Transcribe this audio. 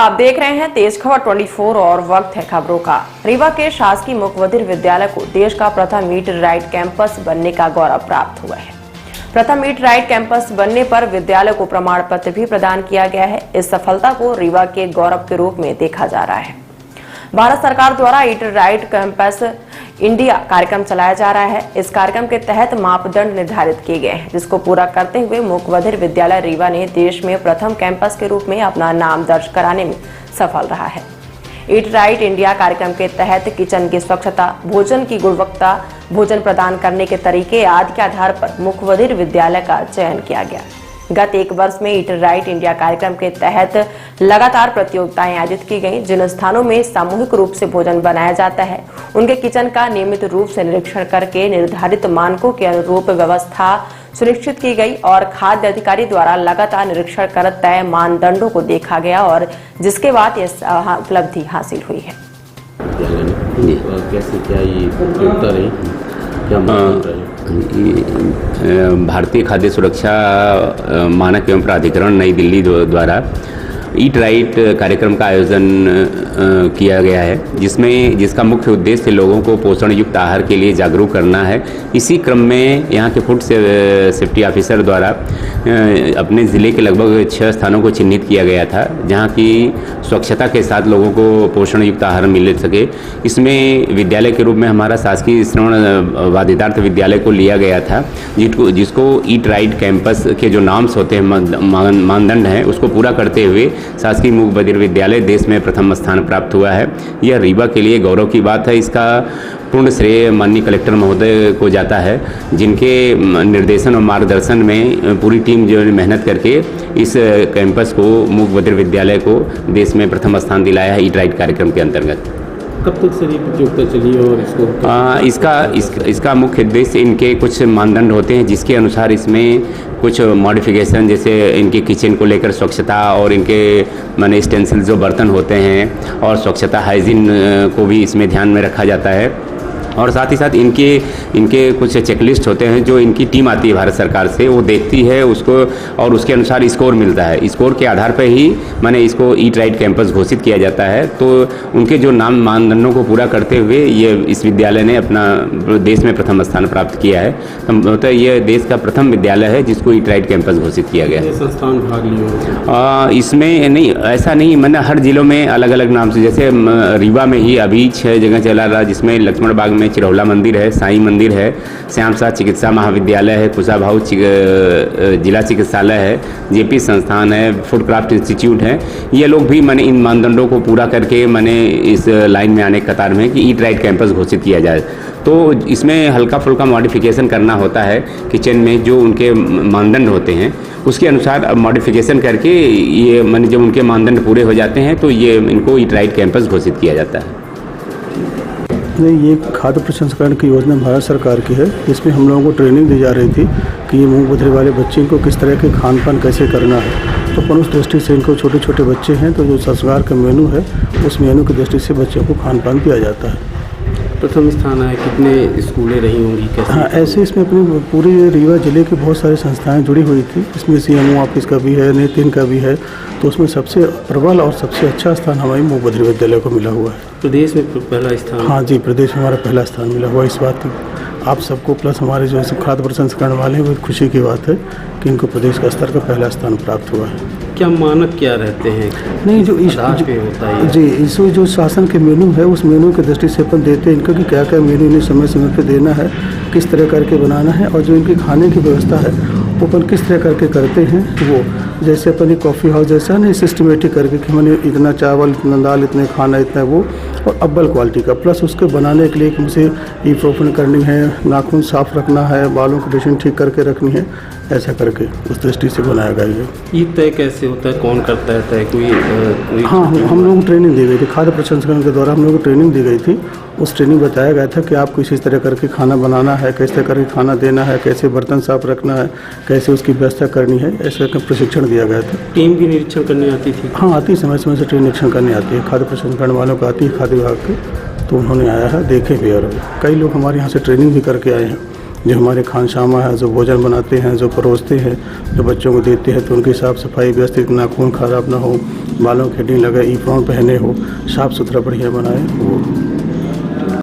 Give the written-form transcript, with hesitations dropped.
आप देख रहे हैं तेज खबर 24 और वक्त है खबरों का। रीवा के शासकीय मुख्य बधिर विद्यालय को देश का प्रथम मीट राइट कैंपस बनने का गौरव प्राप्त हुआ है। प्रथम मीट राइट कैंपस बनने पर विद्यालय को प्रमाण पत्र भी प्रदान किया गया है। इस सफलता को रीवा के गौरव के रूप में देखा जा रहा है। भारत सरकार द्वारा ईट राइट कैंपस इंडिया कार्यक्रम चलाया जा रहा है। इस कार्यक्रम के तहत मापदंड निर्धारित किए गए हैं, जिसको पूरा करते हुए मुख्य बधिर विद्यालय रीवा ने देश में प्रथम कैंपस के रूप में अपना नाम दर्ज कराने में सफल रहा है। ईट राइट इंडिया कार्यक्रम के तहत किचन की स्वच्छता, भोजन की गुणवत्ता, भोजन प्रदान करने के तरीके आदि के आधार पर मुख्य बधिर विद्यालय का चयन किया गया। गत एक वर्ष में ईट राइट इंडिया कार्यक्रम के तहत लगातार प्रतियोगिताएं आयोजित की गई। जिन स्थानों में सामूहिक रूप से भोजन बनाया जाता है, उनके किचन का नियमित रूप से निरीक्षण करके निर्धारित मानकों के अनुरूप व्यवस्था सुनिश्चित की गई और खाद्य अधिकारी द्वारा लगातार निरीक्षण कर तय मानदंडों को देखा गया और जिसके बाद यह उपलब्धि हासिल हुई है। कैसे क्या ये प्रतियोगिता रही, भारतीय खाद्य सुरक्षा मानक एवं प्राधिकरण नई दिल्ली द्वारा ईट राइट कार्यक्रम का आयोजन किया गया है, जिसका मुख्य उद्देश्य लोगों को पोषण युक्त आहार के लिए जागरूक करना है। इसी क्रम में यहाँ के फूड सेफ्टी ऑफिसर द्वारा अपने ज़िले के लगभग 6 स्थानों को चिन्हित किया गया था, जहाँ की स्वच्छता के साथ लोगों को पोषण युक्त आहार मिल सके। इसमें विद्यालय के रूप में हमारा शासकीय श्रवण वादितार्थ विद्यालय को लिया गया था, जिसको ईट राइट कैंपस के जो नाम्स होते हैं, मानदंड हैं, उसको पूरा करते हुए शासकीय मुख्य बधिर विद्यालय देश में प्रथम स्थान प्राप्त हुआ है। यह रीवा के लिए गौरव की बात है। इसका पूर्ण श्रेय माननीय कलेक्टर महोदय को जाता है, जिनके निर्देशन और मार्गदर्शन में पूरी टीम जो मेहनत करके इस कैंपस को मुख्य बधिर विद्यालय को देश में प्रथम स्थान दिलाया है ईट राइट कार्यक्रम के अंतर्गत। कब तक से ये प्रतियोगिता चली और इसका मुख्य उद्देश्य इनके कुछ मानदंड होते हैं, जिसके अनुसार इसमें कुछ मॉडिफिकेशन, जैसे इनके किचन को लेकर स्वच्छता और इनके माने स्टेंसिल जो बर्तन होते हैं और स्वच्छता हाइजीन को भी इसमें ध्यान में रखा जाता है। और साथ ही साथ इनके कुछ चेकलिस्ट होते हैं जो इनकी टीम आती है भारत सरकार से, वो देखती है उसको और उसके अनुसार स्कोर मिलता है। स्कोर के आधार पर ही माने इसको ईट राइट कैंपस घोषित किया जाता है। तो उनके जो मानदंडों को पूरा करते हुए ये इस विद्यालय ने अपना देश में प्रथम स्थान प्राप्त किया है। तो ये देश का प्रथम विद्यालय है जिसको ईट राइट कैंपस घोषित किया गया है। संस्थान भाग लिए इसमें नहीं, ऐसा नहीं, मैंने हर जिलों में अलग अलग नाम से, जैसे रीवा में ही अभी 6 जगह चला रहा, जिसमें लक्ष्मण बाग में चिरौला मंदिर है, साईं मंदिर है, श्याम साह चिकित्सा महाविद्यालय है, कुशाभाऊ जिला चिकित्सालय है, जेपी संस्थान है, फूड क्राफ्ट इंस्टीट्यूट है। ये लोग भी मैंने इन मानदंडों को पूरा करके मैंने इस लाइन में आने के कतार में कि ईट राइट कैंपस घोषित किया जाए। तो इसमें हल्का फुल्का मॉडिफिकेशन करना होता है किचन में, जो उनके मानदंड होते हैं उसके अनुसार मॉडिफिकेशन करके ये मैंने जब उनके मानदंड पूरे हो जाते हैं तो ये इनको ईट राइट कैंपस घोषित किया जाता है। नहीं, ये खाद्य प्रसंस्करण की योजना भारत सरकार की है। इसमें हम लोगों को ट्रेनिंग दी जा रही थी कि ये मुँह बधिर वाले बच्चे को किस तरह के खान पान कैसे करना है। तो उस दृष्टि से इनको छोटे छोटे बच्चे हैं, तो जो संस्कार का मेनू है उस मेनू की दृष्टि से बच्चों को खान पान दिया जाता है। प्रथम स्थान है, कितने स्कूलें रही होंगी कैसे? हाँ, ऐसे इसमें अपने पूरे रीवा जिले की बहुत सारी संस्थाएं जुड़ी हुई थी। इसमें CMO ऑफिस का भी है, नेतिन का भी है। तो उसमें सबसे प्रबल और सबसे अच्छा स्थान हमारी मुख्य बधिर विद्यालय को मिला हुआ है। प्रदेश में पहला स्थान? हाँ जी, प्रदेश में हमारा पहला स्थान मिला हुआ। इस बात आप सबको प्लस हमारे जो खाद्य प्रसंस्करण वाले हैं, वो खुशी की बात है कि इनको प्रदेश का स्तर का पहला स्थान प्राप्त हुआ है। क्या मानक क्या रहते हैं? नहीं, जो होता है जी, इसमें जो शासन के मेनू है उस मेनू की दृष्टि से अपन देते हैं इनको कि क्या क्या मेनू इन्हें समय समय पर देना है, किस तरह करके बनाना है, और जो इनकी खाने की व्यवस्था है वो अपन किस तरह करके करते हैं। वो जैसे अपन कॉफ़ी हाउस जैसा नहीं सिस्टमेटिक करके कि मैंने इतना चावल, इतना दाल, इतने खाना, इतना वो, और अव्वल क्वालिटी का, प्लस उसके बनाने के लिए कि मुझे ई प्रोफन करनी है, नाखून साफ़ रखना है, बालों की ड्रेसिंग ठीक करके रखनी है, ऐसा करके उस दृष्टि से बनाया गया है। ये तय कैसे होता है, कौन करता है तय? कोई हाँ, हम लोगों को ट्रेनिंग दी गई थी। खाद्य प्रसंस्करण के द्वारा हम लोगों को ट्रेनिंग दी गई थी। उस ट्रेनिंग बताया गया था कि आपको इसी तरह करके खाना बनाना है, कैसे करके खाना देना है, कैसे बर्तन साफ रखना है, कैसे उसकी व्यवस्था करनी है, ऐसा प्रशिक्षण दिया गया था। टीम भी निरीक्षण करने आती थी? हाँ, आती, समय समय से ट्रेन निरीक्षण करने आती है। खाद्य प्रसंस्करण वालों को आती है खाद्य विभाग के, तो उन्होंने आया है, देखे भी, और कई लोग हमारे यहाँ से ट्रेनिंग भी करके आए हैं। जो हमारे खानसामा है, जो भोजन बनाते हैं, जो परोसते हैं, जो बच्चों को देते हैं, तो उनकी साफ़ सफाई व्यवस्थित, नाखून खराब ना हो, बालों के नहीं लगे, ईप्रॉन पहने हो, साफ़ सुथरा बढ़िया बनाए वो